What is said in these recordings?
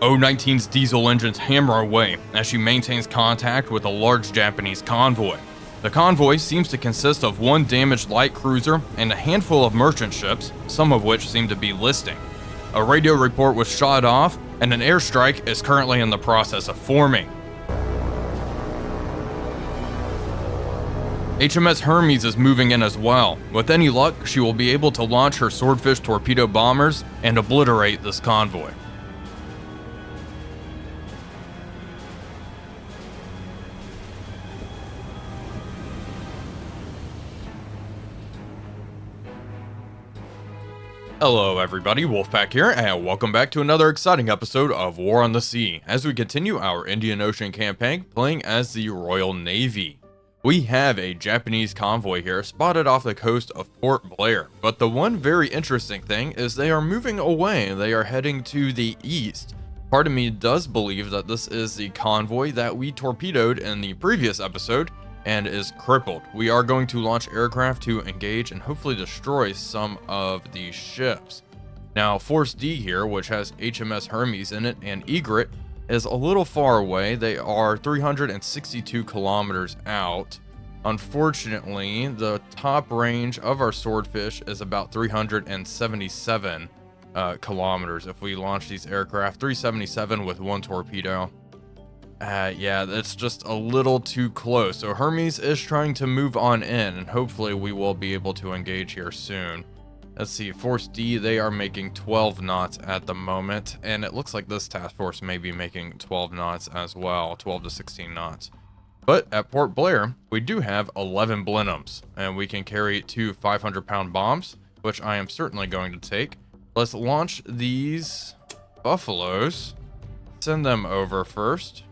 O-19's diesel engines hammer away as she maintains contact with a large Japanese convoy. The convoy seems to consist of one damaged light cruiser and a handful of merchant ships, some of which seem to be listing. A radio report was shot off, and an airstrike is currently in the process of forming. HMS Hermes is moving in as well. With any luck, she will be able to launch her Swordfish torpedo bombers and obliterate this convoy. Hello everybody, Wolfpack here, and welcome back to another exciting episode of War on the Sea, as we continue our Indian Ocean campaign, playing as the Royal Navy. We have a Japanese convoy here, spotted off the coast of Port Blair, but the one very interesting thing is they are moving away. They are heading to the east. Part of me does believe that this is the convoy that we torpedoed in the previous episode, and is crippled. We are going to launch aircraft to engage and hopefully destroy some of these ships. Now, Force D here, which has HMS Hermes in it and Egret, is a little far away. They are 362 kilometers out. Unfortunately, the top range of our Swordfish is about 377 kilometers if we launch these aircraft. 377 with one torpedo. Yeah, that's just a little too close. So Hermes is trying to move on in, and hopefully we will be able to engage here soon. Let's see, Force D, they are making 12 knots at the moment, and it looks like this task force may be making 12 knots as well, 12 to 16 knots. But at Port Blair, we do have 11 Blenheims, and we can carry 2 500-pound bombs, which I am certainly going to take. Let's launch these Buffaloes, send them over first.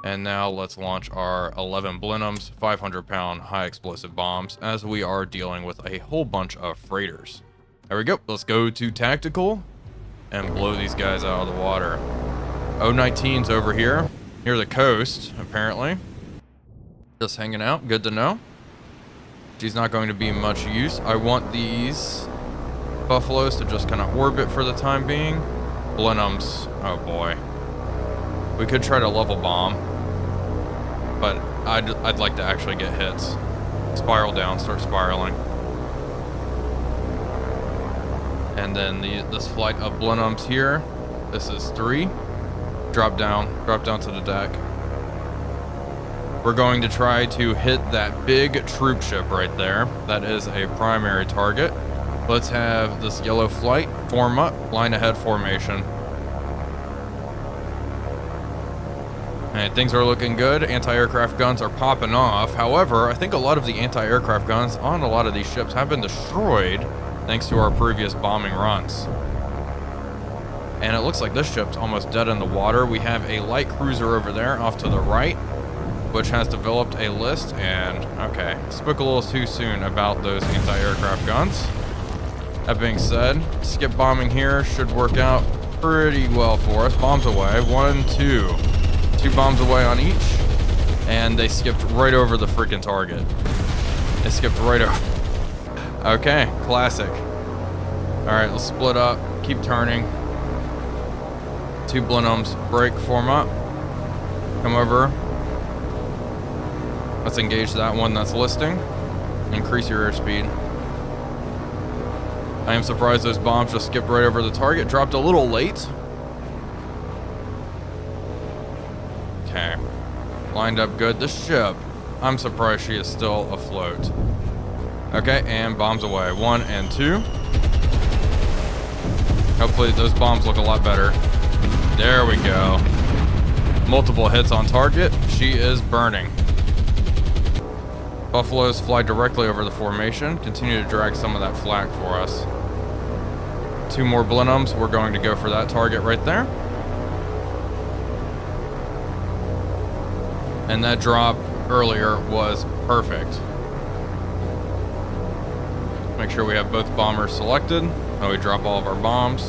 And now let's launch our 11 Blenheims, 500-pound high explosive bombs, as we are dealing with a whole bunch of freighters. There we go. Let's go to tactical and blow these guys out of the water. O-19's over here, near the coast, apparently. Just hanging out. Good to know. She's not going to be much use. I want these Buffaloes to just kind of orbit for the time being. Blenheims. Oh boy. We could try to level bomb, but I'd like to actually get hits. Spiral down, start spiraling. And then this flight of Blenheims here. This is 3. Drop down to the deck. We're going to try to hit that big troop ship right there. That is a primary target. Let's have this yellow flight form up, line ahead formation. And things are looking good. Anti-aircraft guns are popping off. However, I think a lot of the anti-aircraft guns on a lot of these ships have been destroyed thanks to our previous bombing runs. And it looks like this ship's almost dead in the water. We have a light cruiser over there off to the right, which has developed a list. And okay, spoke a little too soon about those anti-aircraft guns. That being said, skip bombing here should work out pretty well for us. Bombs away. 1, 2. 2 bombs away on each, and they skipped right over the freaking target. They skipped right over. Okay, classic. All right, let's split up, keep turning. 2 Blenheims, break, form up. Come over. Let's engage that one that's listing. Increase your airspeed. I am surprised those bombs just skipped right over the target. Dropped a little late. Okay, lined up good. This ship, I'm surprised she is still afloat. Okay, and bombs away. 1 and 2. Hopefully those bombs look a lot better. There we go. Multiple hits on target. She is burning. Buffaloes fly directly over the formation. Continue to drag some of that flak for us. 2 more Blenheims. We're going to go for that target right there. And that drop earlier was perfect. Make sure we have both bombers selected. Now we drop all of our bombs.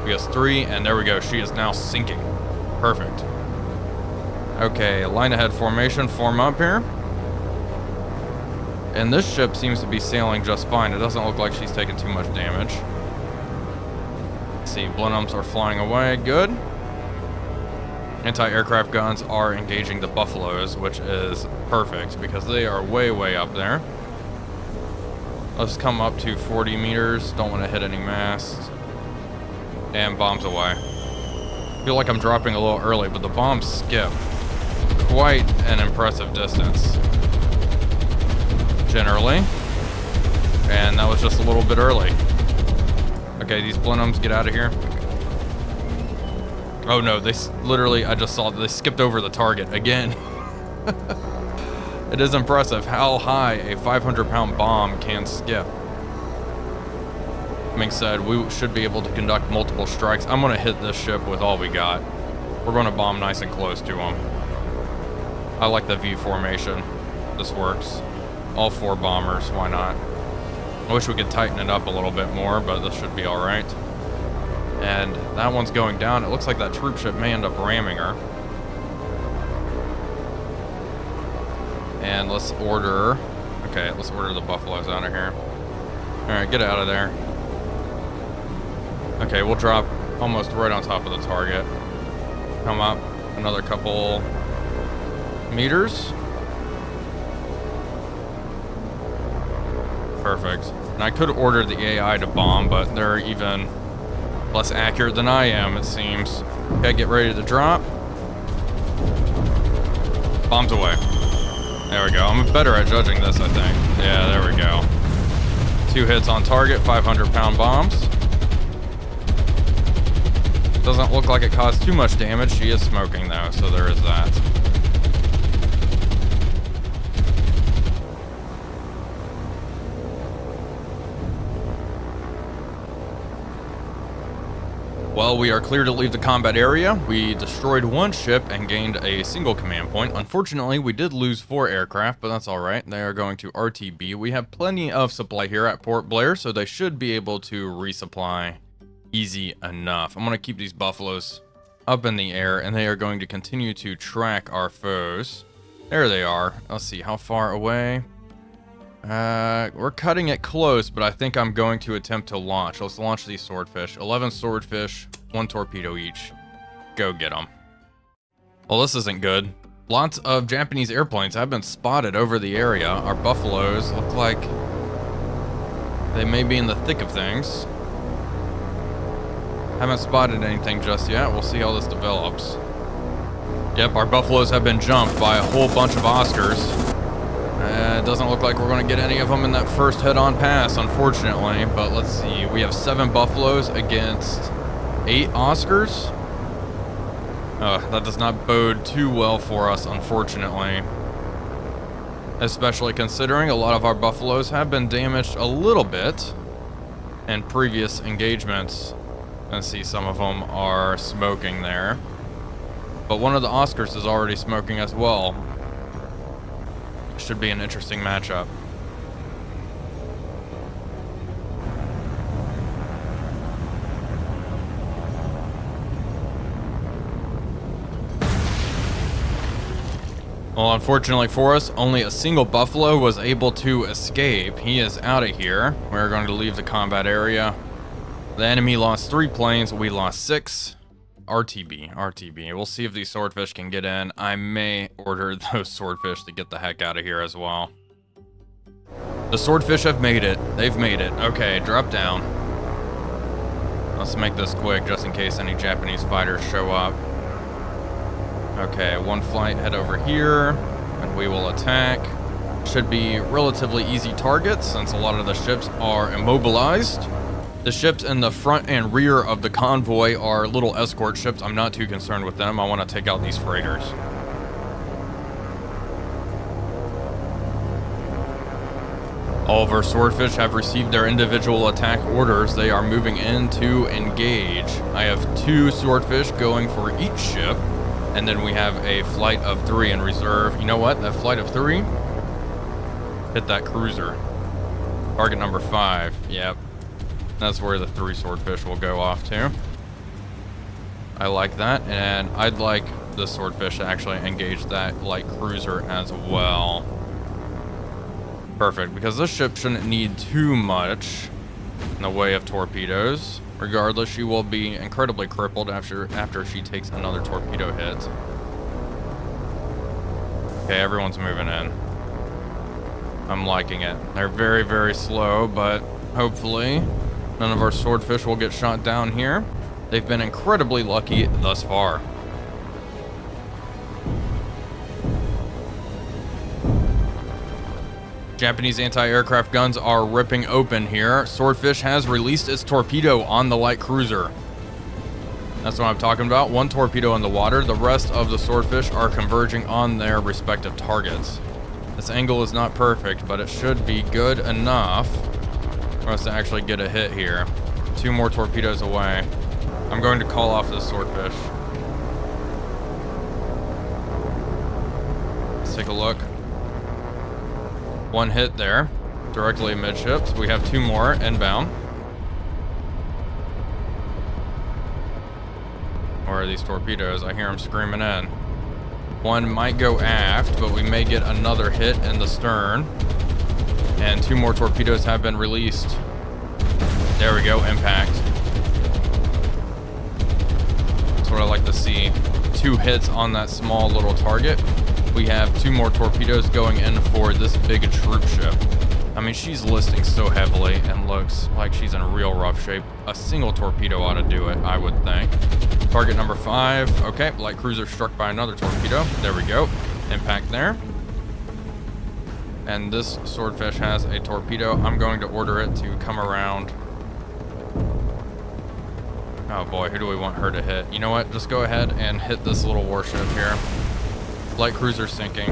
We have 3, and there we go. She is now sinking. Perfect. Okay, line ahead formation, form up here. And this ship seems to be sailing just fine. It doesn't look like she's taking too much damage. Let's see, Blenheims are flying away, good. Anti-aircraft guns are engaging the Buffaloes, which is perfect because they are way, way up there. Let's come up to 40 meters, don't want to hit any masts. And bombs away. Feel like I'm dropping a little early, but the bombs skip quite an impressive distance. Generally. And that was just a little bit early. Okay, these Blenheims, get out of here. Oh no, they literally, I just saw, they skipped over the target again. It is impressive how high a 500-pound bomb can skip. Being said, we should be able to conduct multiple strikes. I'm going to hit this ship with all we got. We're going to bomb nice and close to them. I like the V formation. This works. All 4 bombers, why not? I wish we could tighten it up a little bit more, but this should be alright. And that one's going down. It looks like that troop ship may end up ramming her. And let's order... Okay, let's order the Buffaloes out of here. Alright, get out of there. Okay, we'll drop almost right on top of the target. Come up another couple meters. Perfect. And I could order the AI to bomb, but they're even less accurate than I am, it seems. Okay, get ready to drop. Bombs away. There we go. I'm better at judging this, I think. Yeah, there we go. 2 hits on target, 500-pound bombs. Doesn't look like it caused too much damage. She is smoking, though, so there is that. Well, we are clear to leave the combat area. We destroyed 1 ship and gained a single command point. Unfortunately, we did lose 4 aircraft, but that's alright. They are going to RTB. We have plenty of supply here at Port Blair, so they should be able to resupply easy enough. I'm going to keep these Buffaloes up in the air, and they are going to continue to track our foes. There they are. Let's see, how far away? We're cutting it close, but I think I'm going to attempt to launch. Let's launch these swordfish. 11 swordfish, 1 torpedo each. Go get them. Well, this isn't good. Lots of Japanese airplanes have been spotted over the area. Our Buffaloes look like they may be in the thick of things. Haven't spotted anything just yet. We'll see how this develops. Yep, our Buffaloes have been jumped by a whole bunch of Oscars. It doesn't look like we're going to get any of them in that first head-on pass, unfortunately. But let's see. We have 7 Buffaloes against 8 Oscars. That does not bode too well for us, unfortunately. Especially considering a lot of our Buffaloes have been damaged a little bit in previous engagements. And see, some of them are smoking there. But one of the Oscars is already smoking as well. Should be an interesting matchup. Well, unfortunately for us, only a single Buffalo was able to escape. He is out of here. We're going to leave the combat area. The enemy lost 3 planes. We lost 6. RTB. We'll see if these swordfish can get in. I may order those swordfish to get the heck out of here as well. The swordfish have made it. They've made it. Okay, drop down. Let's make this quick just in case any Japanese fighters show up. Okay, 1 flight, head over here, and we will attack. Should be relatively easy targets since a lot of the ships are immobilized. The ships in the front and rear of the convoy are little escort ships. I'm not too concerned with them. I want to take out these freighters. All of our swordfish have received their individual attack orders. They are moving in to engage. I have 2 swordfish going for each ship, and then we have a flight of 3 in reserve. You know what? That flight of 3 hit that cruiser. Target number 5. Yep. That's where the 3 swordfish will go off to. I like that, and I'd like the swordfish to actually engage that light cruiser as well. Perfect, because this ship shouldn't need too much in the way of torpedoes. Regardless, she will be incredibly crippled after she takes another torpedo hit. Okay, everyone's moving in. I'm liking it. They're very, very slow, but hopefully none of our swordfish will get shot down here. They've been incredibly lucky thus far. Japanese anti-aircraft guns are ripping open here. Swordfish has released its torpedo on the light cruiser. That's what I'm talking about. One torpedo in the water. The rest of the swordfish are converging on their respective targets. This angle is not perfect, but it should be good enough for us to actually get a hit here. 2 more torpedoes away. I'm going to call off this swordfish. Let's take a look. 1 hit there, directly midships. We have 2 more inbound. Where are these torpedoes? I hear them screaming in. 1 might go aft, but we may get another hit in the stern. And 2 more torpedoes have been released. There we go, impact. That's what I like to see. 2 hits on that small little target. We have 2 more torpedoes going in for this big troop ship. I mean, she's listing so heavily and looks like she's in real rough shape. A single torpedo ought to do it, I would think. Target number 5. Okay, light cruiser struck by another torpedo. There we go. Impact there. And this swordfish has a torpedo. I'm going to order it to come around. Oh boy, who do we want her to hit? You know what? Just go ahead and hit this little warship here. Light cruiser sinking.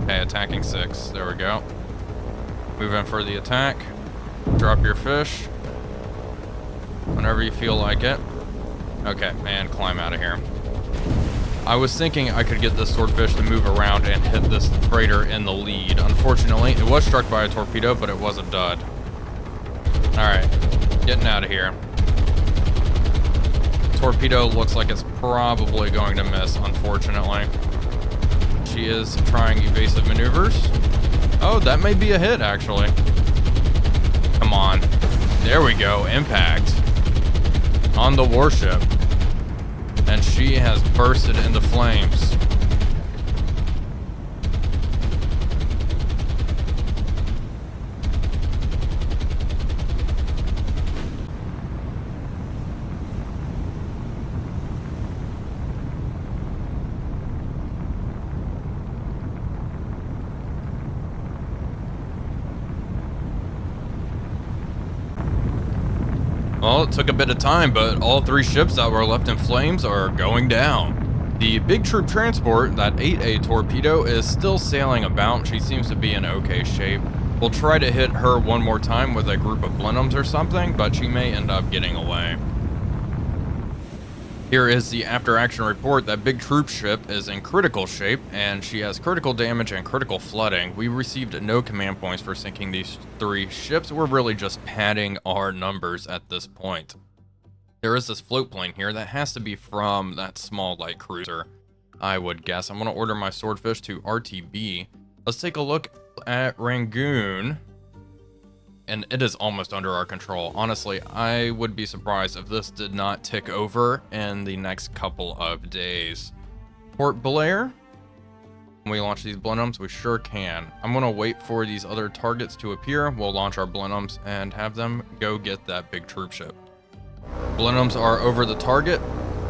Okay, attacking 6. There we go. Move in for the attack. Drop your fish whenever you feel like it. Okay, and climb out of here. I was thinking I could get this swordfish to move around and hit this freighter in the lead. Unfortunately, it was struck by a torpedo, but it was a dud. Alright, getting out of here. Torpedo looks like it's probably going to miss, unfortunately. She is trying evasive maneuvers. Oh, that may be a hit, actually. Come on. There we go. Impact on the warship. And she has bursted into flames. Well, it took a bit of time, but all 3 ships that were left in flames are going down. The big troop transport that ate a torpedo is still sailing about. She seems to be in okay shape. We'll try to hit her one more time with a group of blenheims or something, but she may end up getting away. Here is the after-action report. That big troop ship is in critical shape, and she has critical damage and critical flooding. We received no command points for sinking these 3 ships. We're really just padding our numbers at this point. There is this float plane here that has to be from that small light cruiser, I would guess. I'm going to order my swordfish to RTB. Let's take a look at Rangoon. And it is almost under our control. Honestly, I would be surprised if this did not tick over in the next couple of days. Port Blair. Can we launch these blenheims? We sure can. I'm going to wait for these other targets to appear. We'll launch our blenheims and have them go get that big troop ship. Blenheims are over the target.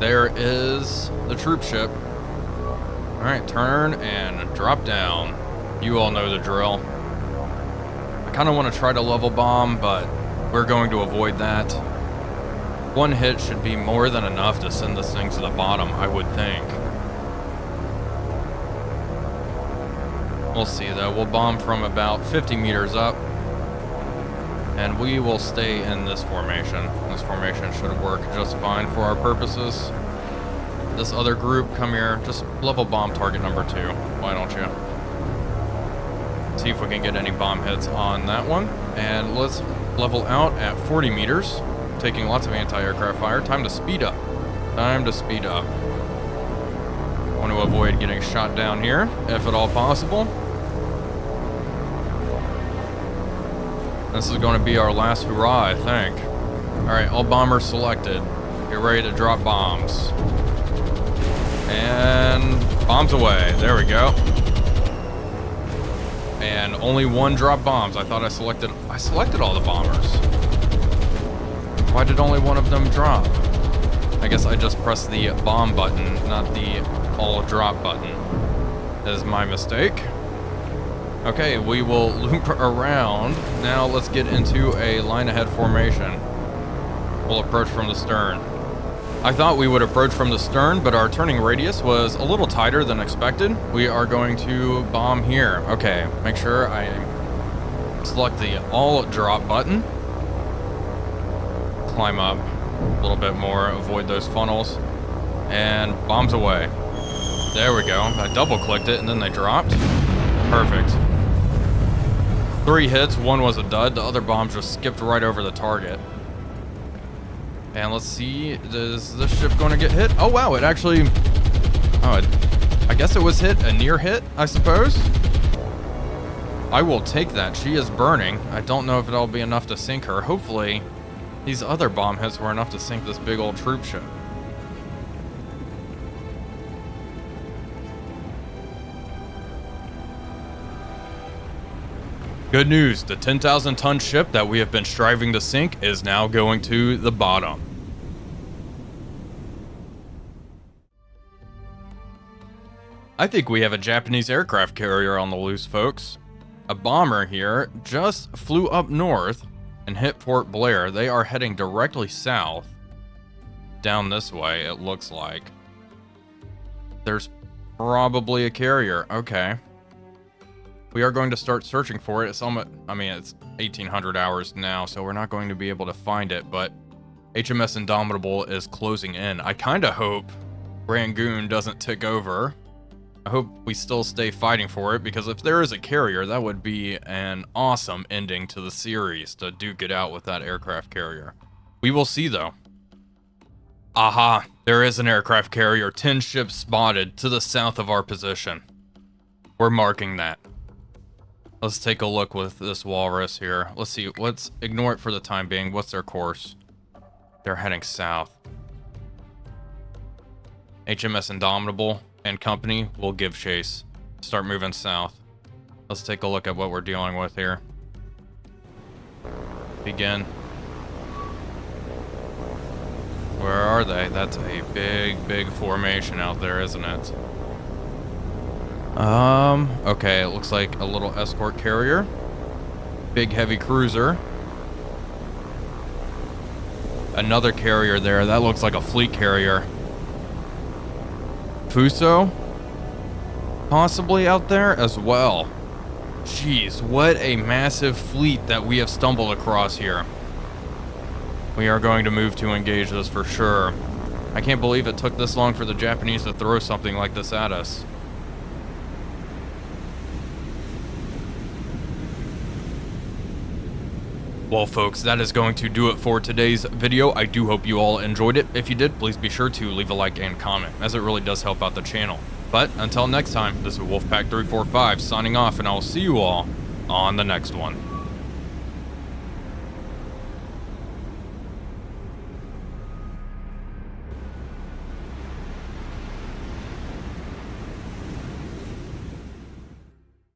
There is the troop ship. All right, turn and drop down. You all know the drill. I kind of want to try to level bomb, but we're going to avoid that. 1 hit should be more than enough to send this thing to the bottom, I would think. We'll see though. We'll bomb from about 50 meters up, and we will stay in this formation. This formation should work just fine for our purposes. This other group, come here. Just level bomb target number 2. Why don't you? See if we can get any bomb hits on that one. And let's level out at 40 meters. Taking lots of anti-aircraft fire. Time to speed up. Time to speed up. Want to avoid getting shot down here, if at all possible. This is going to be our last hurrah, I think. Alright, all bombers selected. Get ready to drop bombs. And bombs away. There we go. And only one drop bombs. I thought I selected all the bombers. Why did only one of them drop? I guess I just pressed the bomb button, not the all drop button. That is my mistake. Okay, we will loop around. Now let's get into a line ahead formation. We'll approach from the stern. I thought we would approach from the stern, but our turning radius was a little tighter than expected. We are going to bomb here. Okay, make sure I select the all drop button. Climb up a little bit more, avoid those funnels, and bombs away. There we go. I double clicked it and then they dropped. Perfect. 3 hits, 1 was a dud. The other bombs just skipped right over the target. And let's see, is this ship going to get hit? Oh wow, it actually, I guess it was hit, a near hit, I suppose. I will take that. She is burning. I don't know if it'll be enough to sink her. Hopefully these other bomb hits were enough to sink this big old troop ship. Good news, the 10,000 ton ship that we have been striving to sink is now going to the bottom. I think we have a Japanese aircraft carrier on the loose, folks. A bomber here just flew up north and hit Port Blair. They are heading directly south. Down this way, it looks like. There's probably a carrier. Okay. We are going to start searching for it. It's almost, I mean, it's 1800 hours now, so we're not going to be able to find it, but HMS Indomitable is closing in. I kind of hope Rangoon doesn't tick over. I hope we still stay fighting for it, because if there is a carrier, that would be an awesome ending to the series, to duke it out with that aircraft carrier. We will see, though. Aha, there is an aircraft carrier. 10 ships spotted to the south of our position. We're marking that. Let's take a look with this walrus here. Let's see, let's ignore it for the time being. What's their course? They're heading south. HMS Indomitable and company will give chase. Start moving south. Let's take a look at what we're dealing with here. Begin. Where are they? That's a big formation out there, isn't it? Okay, it looks like a little escort carrier. Big heavy cruiser. Another carrier there. That looks like a fleet carrier. Fuso? Possibly out there as well. Jeez, what a massive fleet that we have stumbled across here. We are going to move to engage this for sure. I can't believe it took this long for the Japanese to throw something like this at us. Well, folks, that is going to do it for today's video. I do hope you all enjoyed it. If you did, please be sure to leave a like and comment, as it really does help out the channel. But until next time, this is Wolfpack345 signing off, and I will see you all on the next one.